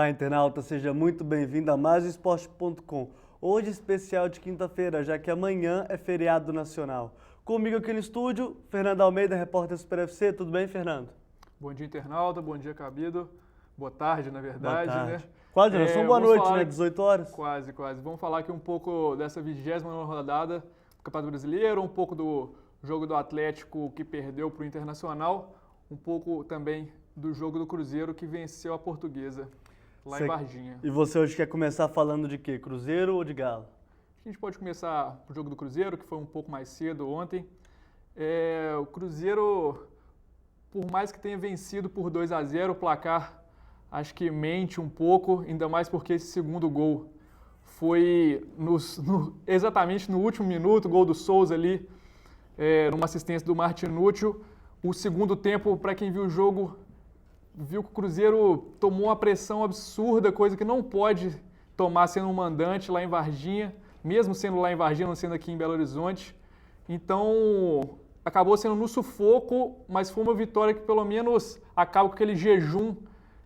Olá, internauta, seja muito bem-vindo a mais o Esporte.com. Hoje especial de quinta-feira, já que amanhã é feriado nacional. Comigo aqui no estúdio, Fernando Almeida, repórter Super FC. Tudo bem, Fernando? Bom dia, internauta. Bom dia, Cabido. Boa tarde, na verdade, Boa tarde. né? Quase, nós somos boa noite, né? 18 horas. Quase. Vamos falar aqui um pouco dessa 20ª rodada do Campeonato Brasileiro, um pouco do jogo do Atlético que perdeu para o Internacional, um pouco também do jogo do Cruzeiro que venceu a Portuguesa lá em Varginha. E você hoje quer começar falando de quê? Cruzeiro ou de Galo? A gente pode começar o jogo do Cruzeiro, que foi um pouco mais cedo ontem. O Cruzeiro, por mais que tenha vencido por 2-0, o placar acho que mente um pouco, ainda mais porque esse segundo gol foi exatamente no último minuto, o gol do Souza ali, numa assistência do Martinútil. O segundo tempo, para quem viu o jogo, viu que o Cruzeiro tomou uma pressão absurda, coisa que não pode tomar sendo um mandante lá em Varginha, mesmo sendo lá em Varginha, não sendo aqui em Belo Horizonte. Então, acabou sendo no sufoco, mas foi uma vitória que pelo menos acaba com aquele jejum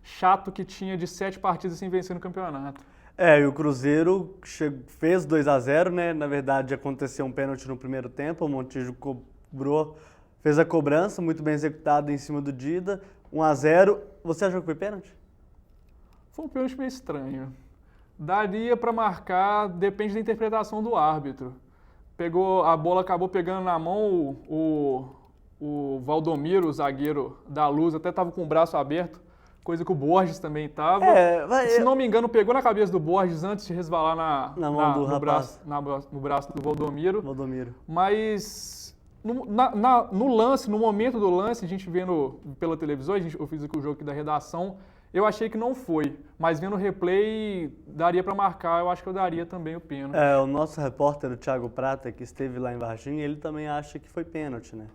chato que tinha de 7 partidas sem vencer no campeonato. E o Cruzeiro fez 2-0, né? Na verdade, aconteceu um pênalti no primeiro tempo, o Montijo cobrou, fez a cobrança, muito bem executada em cima do Dida, 1-0. Você achou que foi pênalti? Foi um pênalti meio estranho. Daria para marcar, depende da interpretação do árbitro. A bola acabou pegando na mão, o Valdomiro, o zagueiro da Luz, até estava com o braço aberto, coisa que o Borges também estava. Se não me engano, pegou na cabeça do Borges antes de resvalar no braço do Valdomiro. Mas no momento do lance, a gente vendo pela televisão, eu fiz aqui o jogo aqui da redação, eu achei que não foi, mas vendo o replay, daria para marcar, eu acho que eu daria também o pênalti. O nosso repórter, o Thiago Prata, que esteve lá em Varginha, ele também acha que foi pênalti, né?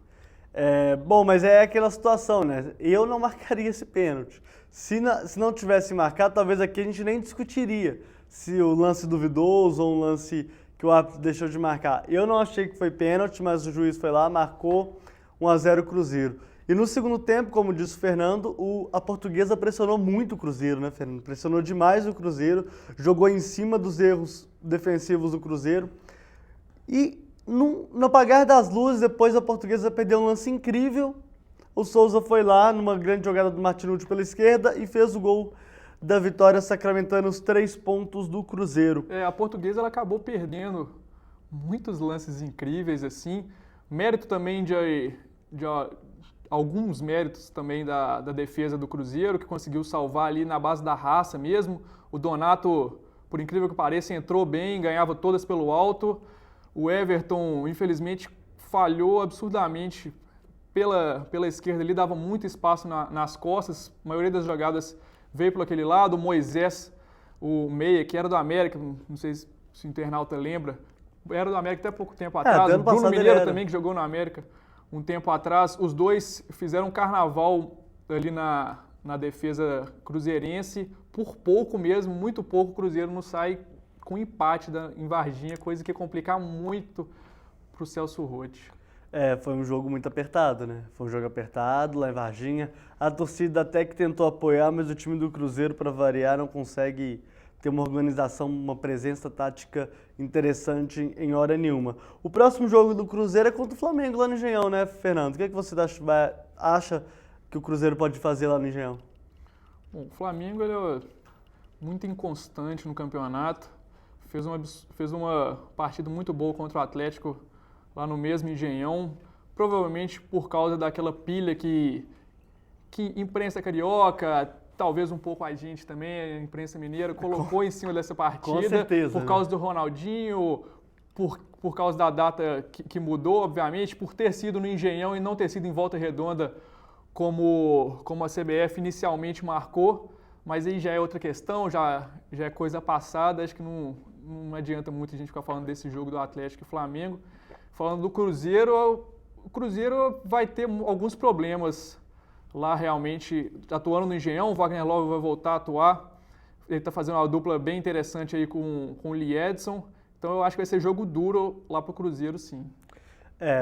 Bom, mas é aquela situação, né? Eu não marcaria esse pênalti. Se não tivesse marcado, talvez aqui a gente nem discutiria se o lance duvidoso ou um lance que o árbitro deixou de marcar. Eu não achei que foi pênalti, mas o juiz foi lá, marcou 1-0 Cruzeiro. E no segundo tempo, como disse o Fernando, a Portuguesa pressionou muito o Cruzeiro, né, Fernando? Pressionou demais o Cruzeiro, jogou em cima dos erros defensivos do Cruzeiro. E no apagar das luzes, depois a Portuguesa perdeu um lance incrível. O Souza foi lá, numa grande jogada do Martinútil pela esquerda, e fez o gol da vitória, sacramentando os 3 pontos do Cruzeiro. A Portuguesa ela acabou perdendo muitos lances incríveis, assim. Mérito também de alguns méritos também da defesa do Cruzeiro, que conseguiu salvar ali na base da raça mesmo. O Donato, por incrível que pareça, entrou bem, ganhava todas pelo alto. O Everton, infelizmente, falhou absurdamente pela esquerda ali, dava muito espaço nas costas. A maioria das jogadas veio por aquele lado. O Moisés, o meia, que era do América, não sei se o internauta lembra, era do América até pouco tempo atrás. O Bruno Mineiro também, que jogou no América um tempo atrás. Os dois fizeram um carnaval ali na defesa cruzeirense. Por pouco mesmo, muito pouco, o Cruzeiro não sai com empate em Varginha, coisa que ia complicar muito para o Celso Roth. Foi um jogo muito apertado, né? Foi um jogo apertado lá em Varginha. A torcida até que tentou apoiar, mas o time do Cruzeiro, para variar, não consegue ter uma organização, uma presença tática interessante em hora nenhuma. O próximo jogo do Cruzeiro é contra o Flamengo lá no Engenhão, né, Fernando? O que você acha que o Cruzeiro pode fazer lá no Engenhão? Bom, o Flamengo ele é muito inconstante no campeonato. Fez uma partida muito boa contra o Atlético lá no mesmo Engenhão, provavelmente por causa daquela pilha que imprensa carioca, talvez um pouco a gente também, a imprensa mineira, colocou em cima dessa partida. Com certeza, por causa do Ronaldinho, por causa da data que mudou, obviamente, por ter sido no Engenhão e não ter sido em Volta Redonda como a CBF inicialmente marcou, mas aí já é outra questão, já é coisa passada, acho que não adianta muito a gente ficar falando desse jogo do Atlético e Flamengo. Falando do Cruzeiro, o Cruzeiro vai ter alguns problemas lá realmente, atuando no Engenhão. O Wagner Love vai voltar a atuar, ele está fazendo uma dupla bem interessante aí com o Liedson, então eu acho que vai ser jogo duro lá para o Cruzeiro, sim.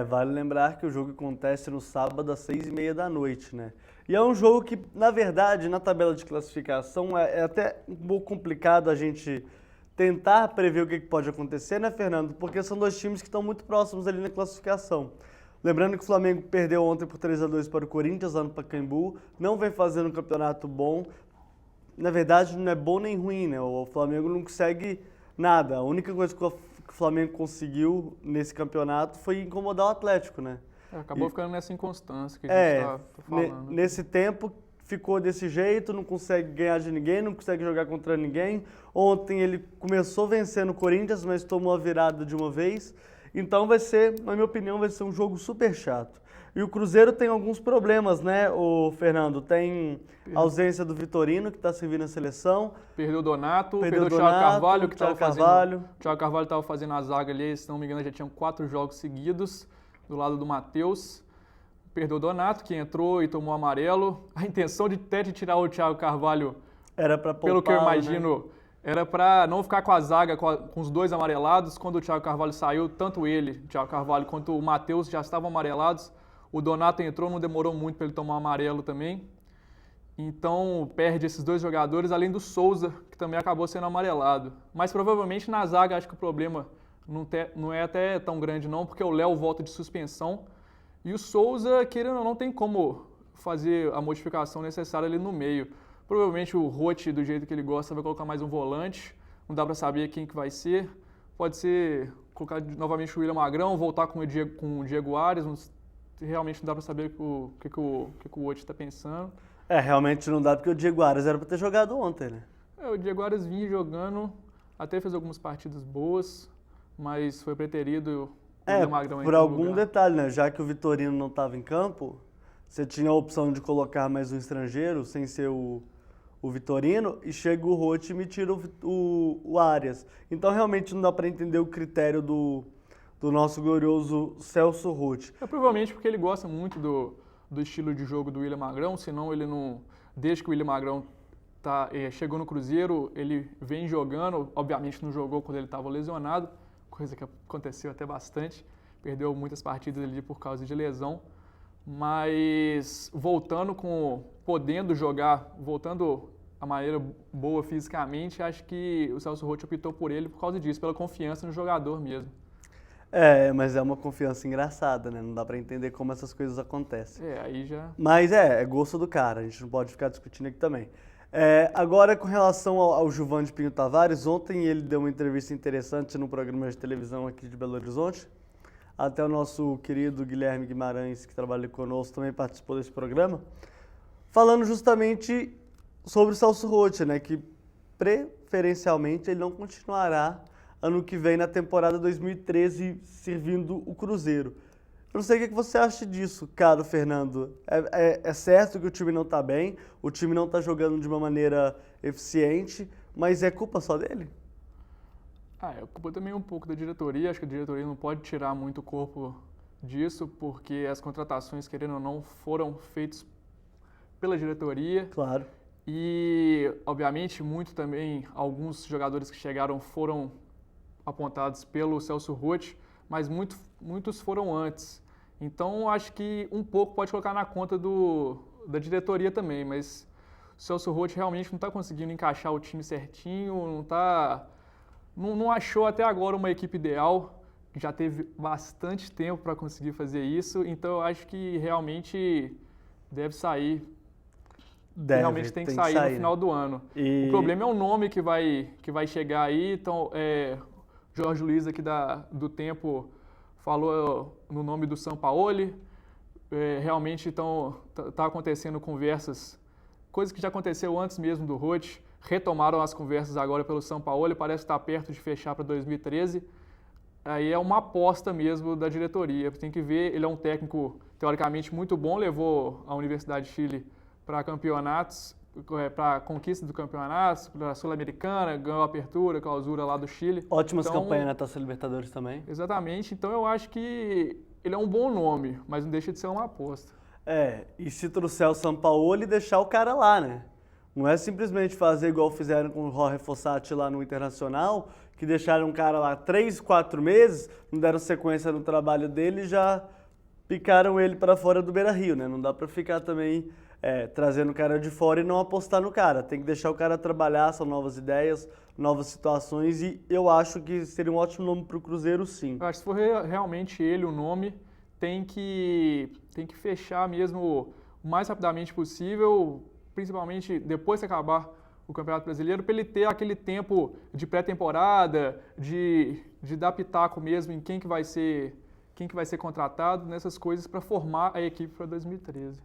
Vale lembrar que o jogo acontece no sábado às 6h30 da noite, né? E é um jogo que, na verdade, na tabela de classificação é até um pouco complicado a gente tentar prever o que pode acontecer, né, Fernando? Porque são dois times que estão muito próximos ali na classificação. Lembrando que o Flamengo perdeu ontem por 3-2 para o Corinthians, lá no Pacaembu, não vem fazendo um campeonato bom. Na verdade, não é bom nem ruim, né? O Flamengo não consegue nada. A única coisa que o Flamengo conseguiu nesse campeonato foi incomodar o Atlético, né? Acabou ficando nessa inconstância que a gente está falando. Nesse tempo ficou desse jeito, não consegue ganhar de ninguém, não consegue jogar contra ninguém. Ontem ele começou vencendo o Corinthians, mas tomou a virada de uma vez. Então vai ser, na minha opinião, vai ser um jogo super chato. E o Cruzeiro tem alguns problemas, né, o Fernando? Tem a ausência do Vitorino, que está servindo a seleção. Perdeu o Donato, perdeu o Thiago Carvalho, que estava fazendo... O Thiago Carvalho estava fazendo a zaga ali, se não me engano, já tinham 4 jogos seguidos, do lado do Matheus. Perdeu o Donato, que entrou e tomou amarelo. A intenção de até de tirar o Thiago Carvalho, era para poupar, pelo que eu imagino, né? Era para não ficar com a zaga com os dois amarelados. Quando o Thiago Carvalho saiu, tanto ele, Thiago Carvalho, quanto o Matheus já estavam amarelados. O Donato entrou, não demorou muito para ele tomar um amarelo também. Então perde esses dois jogadores, além do Souza, que também acabou sendo amarelado. Mas provavelmente na zaga acho que o problema não é até tão grande não, porque o Léo volta de suspensão. E o Souza, querendo ou não, tem como fazer a modificação necessária ali no meio. Provavelmente o Roth, do jeito que ele gosta, vai colocar mais um volante. Não dá para saber quem que vai ser. Pode ser colocar novamente o William Magrão, voltar com o Diego Ares. Realmente não dá para saber o que o Roth está pensando. Realmente não dá, porque o Diego Ares era para ter jogado ontem, né? O Diego Ares vinha jogando, até fez algumas partidas boas, mas foi preterido. Por algum detalhe, né? Já que o Vitorino não estava em campo, você tinha a opção de colocar mais um estrangeiro, sem ser o Vitorino, e chega o Roth e me tira o Arias. Então realmente não dá para entender o critério do nosso glorioso Celso Roth. Provavelmente porque ele gosta muito do estilo de jogo do William Magrão, senão ele não... Desde que o William Magrão chegou no Cruzeiro, ele vem jogando, obviamente não jogou quando ele estava lesionado, coisa que aconteceu até bastante, perdeu muitas partidas ali por causa de lesão, mas podendo jogar, voltando a maneira boa fisicamente, acho que o Celso Roth optou por ele por causa disso, pela confiança no jogador mesmo. Mas é uma confiança engraçada, né? Não dá pra entender como essas coisas acontecem. Aí já... Mas é gosto do cara, a gente não pode ficar discutindo aqui também. Agora, com relação ao Gilvan de Pinho Tavares, ontem ele deu uma entrevista interessante no programa de televisão aqui de Belo Horizonte. Até o nosso querido Guilherme Guimarães, que trabalha conosco, também participou desse programa, falando justamente sobre o Celso Roth, né? Que preferencialmente ele não continuará ano que vem na temporada 2013 servindo o Cruzeiro. Eu não sei o que você acha disso, caro Fernando. É certo que o time não está bem, o time não está jogando de uma maneira eficiente, mas é culpa só dele? É culpa também um pouco da diretoria. Acho que a diretoria não pode tirar muito o corpo disso, porque as contratações, querendo ou não, foram feitas pela diretoria. Claro. E, obviamente, alguns jogadores que chegaram foram apontados pelo Celso Roth, mas muitos foram antes. Então, acho que um pouco pode colocar na conta da diretoria também, mas o Celso Roth realmente não está conseguindo encaixar o time certinho, não achou até agora uma equipe ideal, já teve bastante tempo para conseguir fazer isso, então eu acho que realmente deve sair. Realmente tem que sair no final do ano. O problema é o nome que vai chegar aí, então... Jorge Luiz aqui do Tempo falou no nome do Sampaoli. Realmente, então, está acontecendo conversas, coisas que já aconteceu antes mesmo do Roth. Retomaram as conversas agora pelo Sampaoli, parece estar perto de fechar para 2013. Aí é uma aposta mesmo da diretoria. Tem que ver, ele é um técnico teoricamente muito bom, levou a Universidade de Chile para campeonatos, para a conquista do campeonato, para a Sul-Americana, ganhou a apertura, clausura lá do Chile. Ótimas campanhas na Taça Libertadores também. Exatamente, então eu acho que ele é um bom nome, mas não deixa de ser uma aposta. E se trouxer o Sampaoli, deixar o cara lá, né? Não é simplesmente fazer igual fizeram com o Jorge Fossati lá no Internacional, que deixaram um cara lá 3, 4 meses, não deram sequência no trabalho dele e já picaram ele para fora do Beira-Rio, né? Não dá para ficar também trazendo o cara de fora e não apostar no cara. Tem que deixar o cara trabalhar, são novas ideias, novas situações e eu acho que seria um ótimo nome para o Cruzeiro, sim. Eu acho que se for realmente ele o nome, tem que fechar mesmo o mais rapidamente possível, principalmente depois que acabar o Campeonato Brasileiro, para ele ter aquele tempo de pré-temporada, de dar pitaco mesmo em quem que vai ser contratado, nessas coisas para formar a equipe para 2013.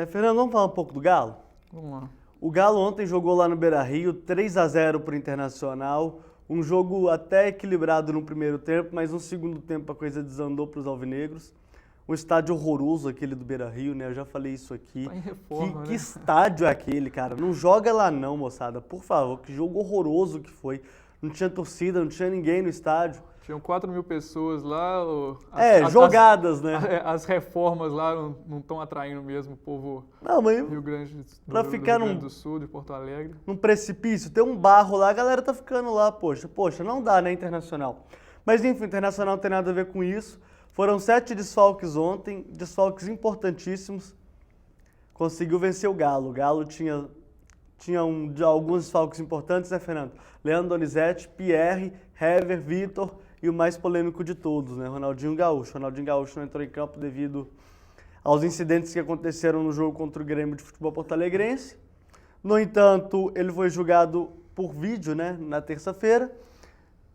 Fernando, vamos falar um pouco do Galo? Vamos lá. O Galo ontem jogou lá no Beira-Rio, 3-0 para o Internacional, um jogo até equilibrado no primeiro tempo, mas no segundo tempo a coisa desandou para os alvinegros. Um estádio horroroso aquele do Beira-Rio, né? Eu já falei isso aqui. Tá em reforma, Que né? estádio é aquele, cara? Não joga lá não, moçada, por favor. Que jogo horroroso que foi. Não tinha torcida, não tinha ninguém no estádio. Tinham 4.000 pessoas lá. Jogadas, né? As reformas lá não estão atraindo mesmo o povo Não, mas do Rio Grande do Sul, de Porto Alegre. num precipício, tem um barro lá, a galera tá ficando lá, poxa, não dá, né, Internacional. Mas enfim, Internacional não tem nada a ver com isso. Foram 7 desfalques ontem, desfalques importantíssimos. Conseguiu vencer o Galo. O Galo tinha alguns desfalques importantes, né, Fernando? Leandro Donizete, Pierre, Hever, Vitor e o mais polêmico de todos, né, Ronaldinho Gaúcho. Ronaldinho Gaúcho não entrou em campo devido aos incidentes que aconteceram no jogo contra o Grêmio de Futebol Porto-Alegrense. No entanto, ele foi julgado por vídeo, né, na terça-feira.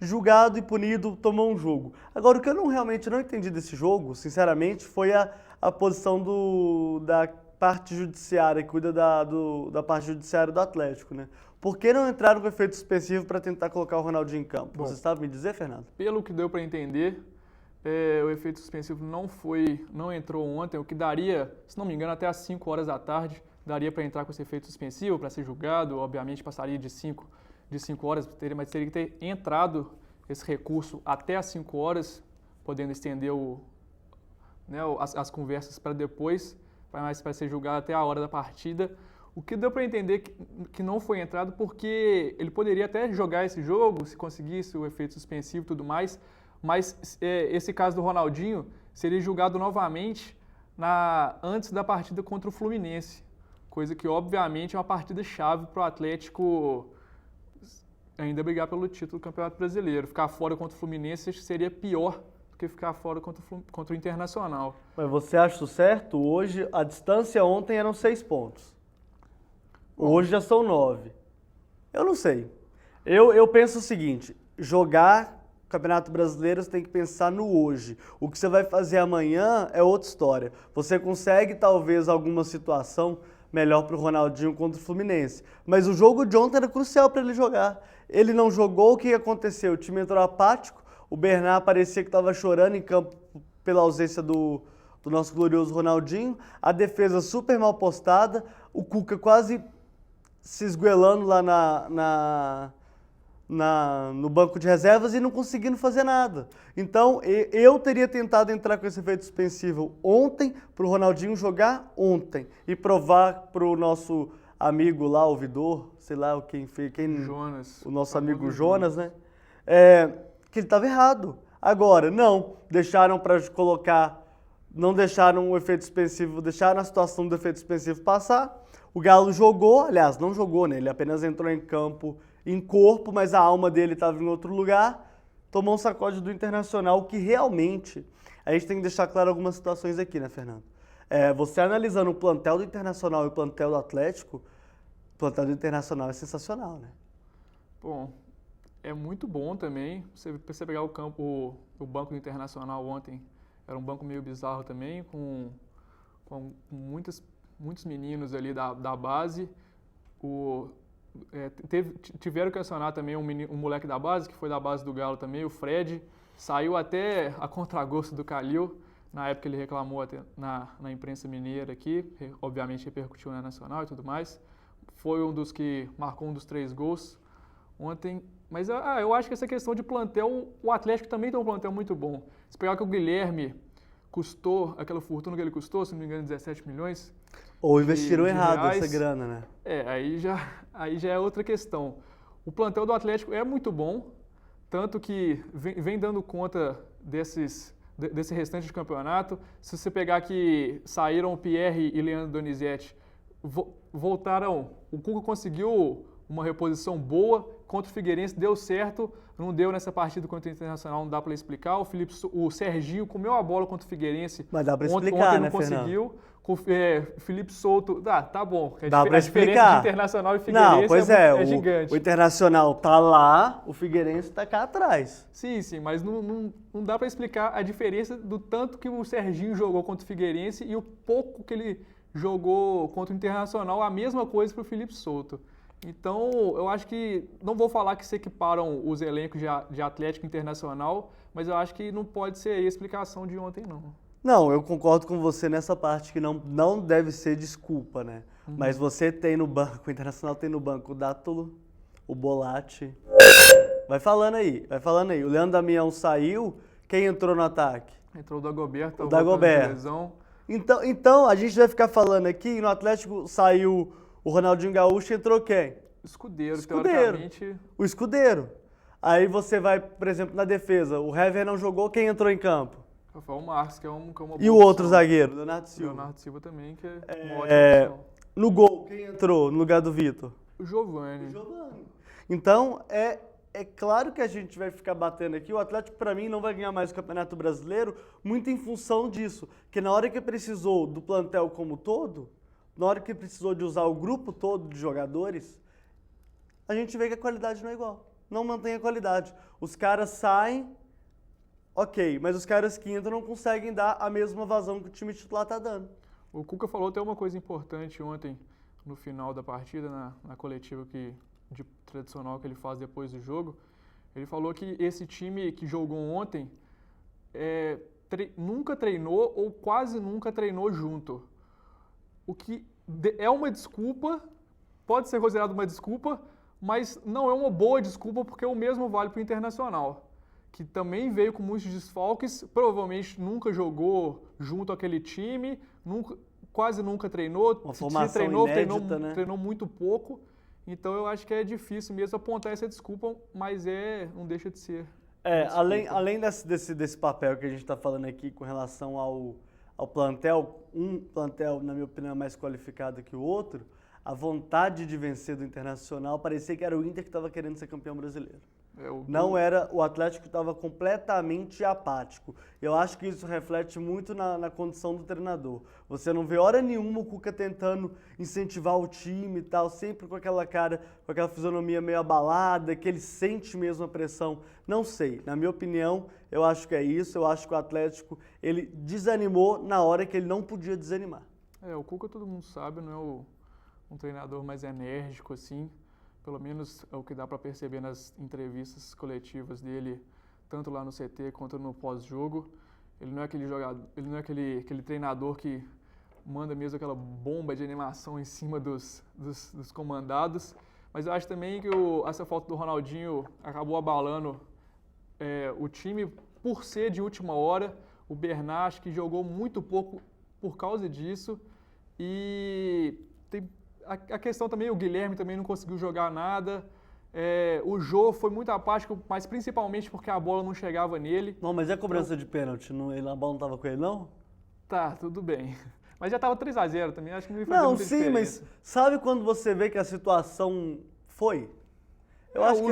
Julgado e punido, tomou um jogo. Agora, o que eu realmente não entendi desse jogo, sinceramente, foi a posição da parte judiciária, que cuida da parte judiciária do Atlético, né? Por que não entraram com efeito suspensivo para tentar colocar o Ronaldinho em campo? Bom, você sabe me dizer, Fernando? Pelo que deu para entender, o efeito suspensivo não entrou ontem, o que daria, se não me engano, até às 5 horas da tarde, daria para entrar com esse efeito suspensivo, para ser julgado, obviamente passaria de 5 horas, mas teria que ter entrado esse recurso até às 5 horas, podendo estender as conversas para depois, mas para ser julgado até a hora da partida. O que deu para entender que não foi entrado porque ele poderia até jogar esse jogo, se conseguisse o efeito suspensivo e tudo mais, mas esse caso do Ronaldinho seria julgado novamente antes da partida contra o Fluminense, coisa que obviamente é uma partida chave para o Atlético ainda brigar pelo título do Campeonato Brasileiro. Ficar fora contra o Fluminense acho que seria pior do que ficar fora contra o Internacional. Mas você acha isso certo? Hoje, a distância ontem eram 6 pontos. Hoje já são 9. Eu não sei. Eu penso o seguinte, jogar Campeonato Brasileiro você tem que pensar no hoje. O que você vai fazer amanhã é outra história. Você consegue talvez alguma situação melhor para o Ronaldinho contra o Fluminense. Mas o jogo de ontem era crucial para ele jogar. Ele não jogou, o que aconteceu? O time entrou apático, o Bernard parecia que estava chorando em campo pela ausência do nosso glorioso Ronaldinho, a defesa super mal postada, o Cuca quase se esguelando lá no banco de reservas e não conseguindo fazer nada. Então, eu teria tentado entrar com esse efeito suspensivo ontem, para o Ronaldinho jogar ontem e provar para o nosso amigo lá, o Vidor, sei lá quem Jonas. O nosso amigo Jonas, né? Que ele estava errado. Agora, não, deixaram para colocar, não deixaram o efeito suspensivo, deixaram a situação do efeito suspensivo passar. O Galo jogou, aliás, não jogou, né? Ele apenas entrou em campo em corpo, mas a alma dele estava em outro lugar, tomou um sacode do Internacional, que realmente, a gente tem que deixar claro algumas situações aqui, né, Fernando? Você analisando o plantel do Internacional e o plantel do Atlético, o plantel do Internacional é sensacional, né? Bom, é muito bom também, você pegar o banco do Internacional ontem, era um banco meio bizarro também, com muitos meninos ali da base, tiveram que acionar também um moleque da base, que foi da base do Galo também, o Fred, saiu até a contragosto do Calil, na época ele reclamou até na imprensa mineira aqui, obviamente repercutiu na Nacional e tudo mais, foi um dos que marcou um dos 3 gols ontem, mas eu acho que essa questão de plantel, o Atlético também tem um plantel muito bom. Se pegar que o Guilherme, custou, aquela fortuna que ele custou, se não me engano, 17 milhões. Ou investiram de errado reais. essa grana, né? Aí já é outra questão. O plantel do Atlético é muito bom, tanto que vem dando conta desse restante de campeonato. Se você pegar que saíram o Pierre e Leandro Donizete, voltaram, o Cuca conseguiu uma reposição boa, contra o Figueirense deu certo, não deu nessa partida contra o Internacional, não dá para explicar. O Serginho comeu a bola contra o Figueirense. Mas dá para Ontem explicar, não né, conseguiu. Fernando? Com Felipe Souto, tá bom. Dá pra a diferença explicar. de Internacional e Figueirense Não, pois é gigante. o Internacional tá lá, o Figueirense tá cá atrás. Sim, mas não dá para explicar a diferença do tanto que o Serginho jogou contra o Figueirense e o pouco que ele jogou contra o Internacional, a mesma coisa para o Felipe Souto. Então, eu acho que, não vou falar que se equiparam os elencos de Atlético Internacional, mas eu acho que não pode ser aí a explicação de ontem, não. Não, eu concordo com você nessa parte que não deve ser desculpa, né? Mas você tem no banco, o Internacional tem no banco o Dátulo, o Bolatti. Vai falando aí. O Leandro Damião saiu, quem entrou no ataque? Entrou o Dagoberto, O Dagoberto. Então, a gente vai ficar falando aqui, no Atlético saiu o Ronaldinho Gaúcho, entrou quem? Escudeiro, teoricamente. O Escudeiro. Aí você vai, por exemplo, na defesa, o Hever não jogou, quem entrou em campo? Rafael Marques, que é uma boa E o outro zagueiro, Leonardo Silva. Leonardo Silva também, que é uma ótima opção. No gol, quem entrou no lugar do Vitor? O Giovani. Então, é claro que a gente vai ficar batendo aqui. O Atlético, para mim, não vai ganhar mais o Campeonato Brasileiro, muito em função disso. Que na hora que precisou do plantel como todo, na hora que precisou de usar o grupo todo de jogadores, a gente vê que a qualidade não é igual. Não mantém a qualidade. Os caras saem, ok, mas os caras que entram não conseguem dar a mesma vazão que o time titular está dando. O Cuca falou até uma coisa importante ontem, no final da partida, na coletiva de tradicional que ele faz depois do jogo. Ele falou que esse time que jogou ontem nunca treinou ou quase nunca treinou junto. O que é uma desculpa, pode ser considerado uma desculpa, mas não é uma boa desculpa porque o mesmo vale para o Internacional, que também veio com muitos desfalques, provavelmente nunca jogou junto àquele time, quase nunca treinou, uma se formação treinou, inédita, né? Treinou muito pouco, então eu acho que é difícil mesmo apontar essa desculpa, mas não deixa de ser. Além desse papel que a gente está falando aqui com relação ao plantel, um plantel, na minha opinião, é mais qualificado que o outro, a vontade de vencer do Internacional parecia que era o Inter que estava querendo ser campeão brasileiro. Não era, o Atlético estava completamente apático. Eu acho que isso reflete muito na condição do treinador. Você não vê hora nenhuma o Cuca tentando incentivar o time e tal, sempre com aquela cara, com aquela fisionomia meio abalada, que ele sente mesmo a pressão. Não sei, na minha opinião, eu acho que é isso. Eu acho que o Atlético, ele desanimou na hora que ele não podia desanimar. O Cuca, todo mundo sabe, não é um treinador mais enérgico assim. Pelo menos é o que dá para perceber nas entrevistas coletivas dele, tanto lá no CT quanto no pós-jogo. Ele não é aquele jogador, ele não é aquele treinador que manda mesmo aquela bomba de animação em cima dos comandados. Mas eu acho também que essa falta do Ronaldinho acabou abalando o time por ser de última hora. O Bernat, acho que jogou muito pouco por causa disso. E a questão também, o Guilherme também não conseguiu jogar nada. O Jô foi muito apático, mas principalmente porque a bola não chegava nele. Não, mas e a cobrança de pênalti? A bola não estava com ele, não? Tá, tudo bem. Mas já estava 3-0 também, acho que não ia fazer muita diferença. Mas sabe quando você vê que a situação foi? Eu acho que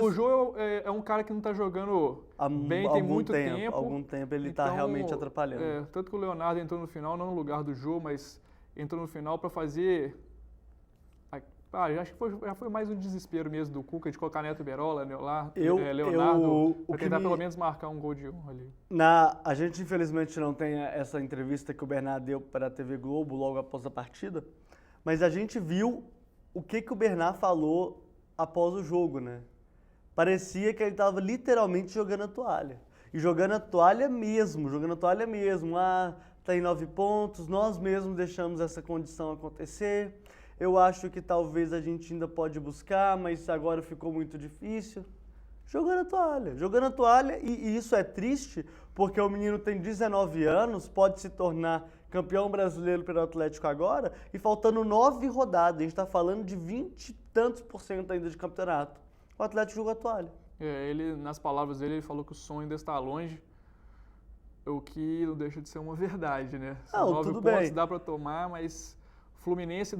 o Jô é um cara que não está jogando bem, tem muito tempo. Há algum tempo ele está realmente atrapalhando. Tanto que o Leonardo entrou no final, não no lugar do Jô, mas entrou no final para fazer... acho que já foi mais um desespero mesmo do Cuca de colocar Neto Berola, Leonardo, para tentar pelo menos marcar um gol de honra ali. A gente infelizmente não tem essa entrevista que o Bernat deu para a TV Globo logo após a partida, mas a gente viu o que o Bernat falou após o jogo, né? Parecia que ele estava literalmente jogando a toalha. E jogando a toalha mesmo. Tá em 9 pontos, nós mesmos deixamos essa condição acontecer. Eu acho que talvez a gente ainda pode buscar, mas agora ficou muito difícil. Jogando a toalha, e isso é triste, porque o menino tem 19 anos, pode se tornar campeão brasileiro pelo Atlético agora, e faltando 9 rodadas, a gente está falando de 20 e tantos % ainda de campeonato. O Atlético jogou a toalha. Ele, nas palavras dele, ele falou que o sonho ainda está longe, o que não deixa de ser uma verdade, né? São 9 tudo pontos, bem. dá para tomar, mas Fluminense,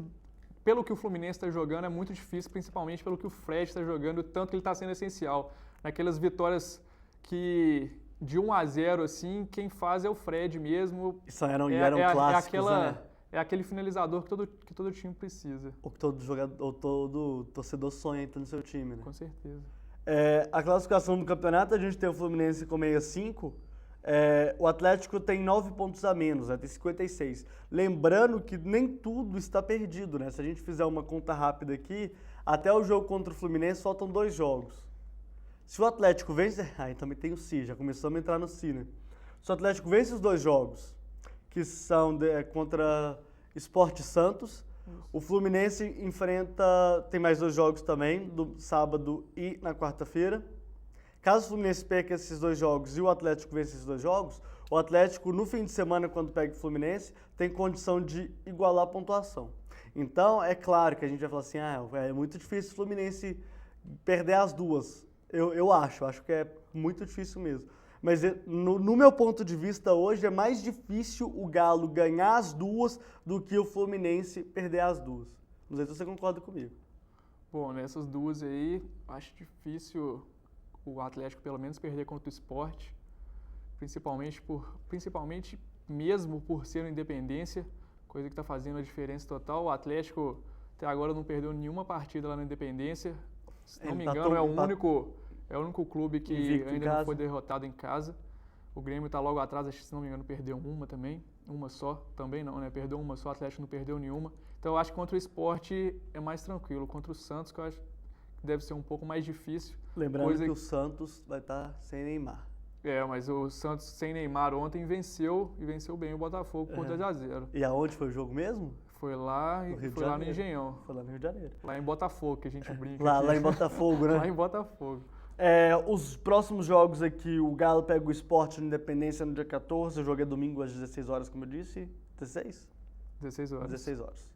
pelo que o Fluminense está jogando, é muito difícil, principalmente pelo que o Fred está jogando, o tanto que ele está sendo essencial. Naquelas vitórias que de 1-0, assim, quem faz é o Fred mesmo. Isso eram clássicos, né? É aquele finalizador que todo time precisa. Ou que todo torcedor sonha em ter no seu time, né? Com certeza. A classificação do campeonato, a gente tem o Fluminense com 65. O Atlético tem 9 pontos a menos, tem 56. Lembrando que nem tudo está perdido, né? Se a gente fizer uma conta rápida aqui, até o jogo contra o Fluminense faltam 2 jogos. Se o Atlético vence... Aí também tem o Si, já começamos a entrar no Si, né? Se o Atlético vence os 2 jogos, que são contra Sport e Santos, o Fluminense tem mais 2 jogos também, do sábado e na quarta-feira. Caso o Fluminense perca esses 2 jogos e o Atlético vença esses 2 jogos, o Atlético, no fim de semana, quando pega o Fluminense, tem condição de igualar a pontuação. Então, é claro que a gente vai falar assim, é muito difícil o Fluminense perder as 2. Eu acho que é muito difícil mesmo. Mas no meu ponto de vista hoje, é mais difícil o Galo ganhar as 2 do que o Fluminense perder as 2. Não sei se você concorda comigo. Bom, nessas 2 aí, acho difícil o Atlético pelo menos perder contra o Sport, principalmente mesmo por ser uma Independência, coisa que está fazendo a diferença total. O Atlético até agora não perdeu nenhuma partida lá na Independência. Se não me engano, é o único clube que ainda não foi derrotado em casa. O Grêmio está logo atrás, acho que, se não me engano, perdeu uma também. Uma só, também não, né? Perdeu uma só, o Atlético não perdeu nenhuma. Então eu acho que contra o Sport é mais tranquilo. Contra o Santos, que eu acho que deve ser um pouco mais difícil. Lembrando que o Santos vai estar sem Neymar. Mas o Santos sem Neymar ontem venceu bem o Botafogo por 2-0. E aonde foi o jogo mesmo? Foi lá no Engenhão. Foi lá no Rio de Janeiro. Lá em Botafogo, que a gente brinca. Lá em Botafogo, né? Lá em Botafogo. Os próximos jogos aqui, o Galo pega o Sport no Independência no dia 14, o jogo é domingo às 16 horas, como eu disse. 16? 16 horas. 16 horas.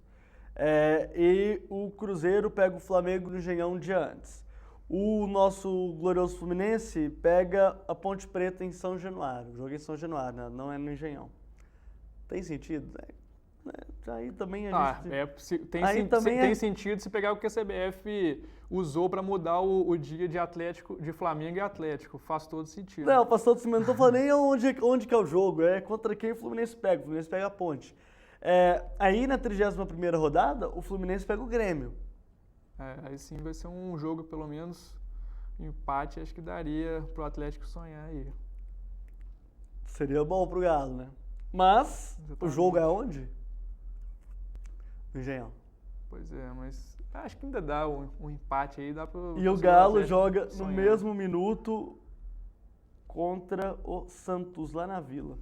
E o Cruzeiro pega o Flamengo no Engenhão um dia antes. O nosso glorioso Fluminense pega a Ponte Preta em São Januário. O jogo é em São Januário, né? Não é no Engenhão. Tem sentido? Aí também a gente... Tem sentido se pegar o que a CBF usou para mudar o dia de Flamengo e Atlético. Faz todo sentido. Não, faz todo sentido. Não estou falando nem onde que é o jogo. É contra quem o Fluminense pega. O Fluminense pega a Ponte. Aí na 31ª rodada, o Fluminense pega o Grêmio. Aí sim vai ser um jogo, pelo menos, empate. Acho que daria pro Atlético sonhar aí. Seria bom pro Galo, né? Mas o jogo é onde? No Engenhão. Pois é, mas acho que ainda dá um empate aí, dá pro... E o Galo joga no mesmo minuto contra o Santos, lá na Vila.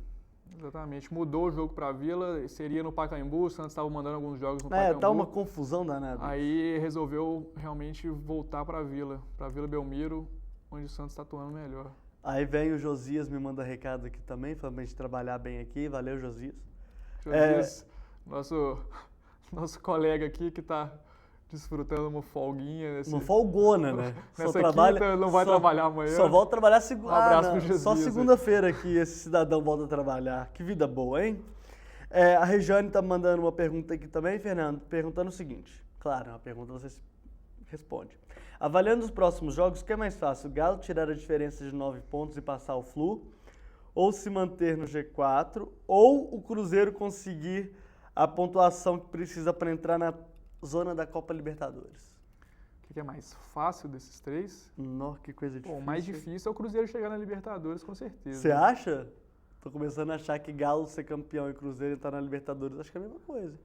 Exatamente, mudou o jogo pra Vila, seria no Pacaembu, o Santos estava mandando alguns jogos no Pacaembu. Tá uma confusão danada. Aí resolveu realmente voltar pra Vila Belmiro, onde o Santos está atuando melhor. Aí vem o Josias, me manda recado aqui também, falando pra gente trabalhar bem aqui. Valeu, Josias. Josias, nosso colega aqui que está desfrutando uma folguinha. Uma folgona, né? Nessa quinta, não vai trabalhar amanhã. Só volta a trabalhar segunda. Um abraço pro Josias. Só segunda-feira que esse cidadão volta a trabalhar. Que vida boa, hein? A Regiane está mandando uma pergunta aqui também, Fernando, perguntando o seguinte. Claro, uma pergunta você responde. Avaliando os próximos jogos, o que é mais fácil? O Galo tirar a diferença de 9 pontos e passar o Flu? Ou se manter no G4? Ou o Cruzeiro conseguir a pontuação que precisa para entrar na zona da Copa Libertadores? O que é mais fácil desses 3? Nossa, que coisa difícil. O mais difícil é o Cruzeiro chegar na Libertadores, com certeza. Você acha? Tô começando a achar que Galo ser campeão e Cruzeiro estar na Libertadores, acho que é a mesma coisa.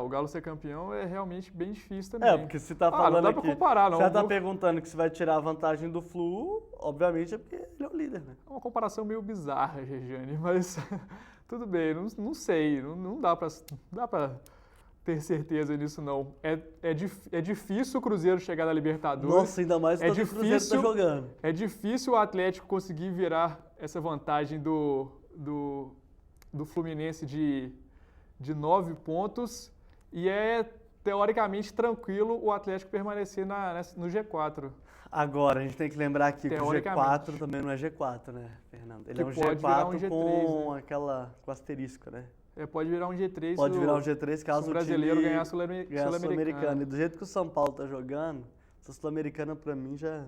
O Galo ser campeão é realmente bem difícil também. Porque se tá falando não dá aqui, pra comparar, não. Você tá perguntando que se vai tirar a vantagem do Flu, obviamente é porque ele é o líder, né? É uma comparação meio bizarra, Regiane, mas tudo bem, não sei, não dá pra ter certeza nisso, não. É difícil o Cruzeiro chegar na Libertadores. Nossa, ainda mais quando o Cruzeiro tá jogando. É difícil o Atlético conseguir virar essa vantagem do Fluminense de 9 pontos e é teoricamente tranquilo o Atlético permanecer no G4. Agora, a gente tem que lembrar aqui que o G4 também não é G4, né, Fernando? Ele é um G4 com asterisco, né? Pode virar um G3. Pode virar um G3 caso o brasileiro ganhar a Sul-Americana. E do jeito que o São Paulo tá jogando, essa Sul-Americana pra mim já...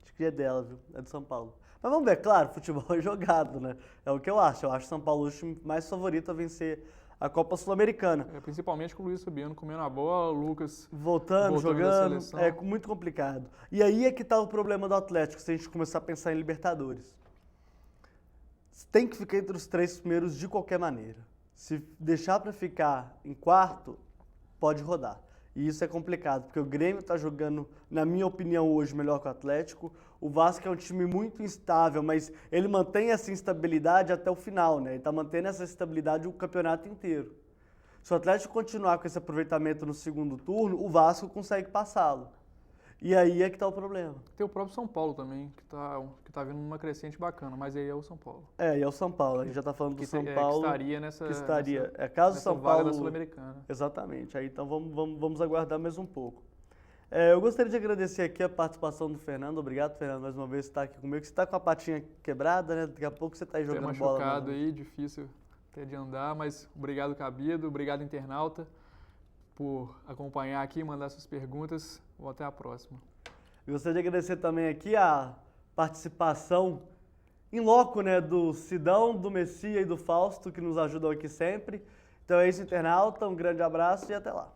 Acho que é dela, viu? É do São Paulo. Mas vamos ver, claro, futebol é jogado, né? É o que eu acho. Eu acho o São Paulo o time mais favorito a vencer a Copa Sul-Americana. Principalmente com o Luiz Fabiano comendo a bola, o Lucas voltando jogando. É muito complicado. E aí é que tá o problema do Atlético, se a gente começar a pensar em Libertadores. Tem que ficar entre os 3 primeiros de qualquer maneira. Se deixar para ficar em quarto, pode rodar. E isso é complicado, porque o Grêmio está jogando, na minha opinião, hoje melhor que o Atlético. O Vasco é um time muito instável, mas ele mantém essa instabilidade até o final, né? Ele está mantendo essa estabilidade o campeonato inteiro. Se o Atlético continuar com esse aproveitamento no segundo turno, o Vasco consegue passá-lo. E aí é que está o problema. Tem o próprio São Paulo também, que tá vindo numa crescente bacana, mas aí é o São Paulo. E é o São Paulo. A gente já está falando do São Paulo. Que estaria nessa caso São Paulo vaga da Sul-Americana. Exatamente. Aí então vamos aguardar mais um pouco. Eu gostaria de agradecer aqui a participação do Fernando. Obrigado, Fernando, mais uma vez por estar aqui comigo. Você está com a patinha quebrada, né? Daqui a pouco você está aí jogando bola. Machucado aí, difícil até de andar, mas obrigado, Cabido. Obrigado, internauta, por acompanhar aqui, mandar suas perguntas. Até a próxima. Eu gostaria de agradecer também aqui a participação em loco, né, do Sidão, do Messia e do Fausto, que nos ajudam aqui sempre. Então é isso, internauta. Um grande abraço e até lá.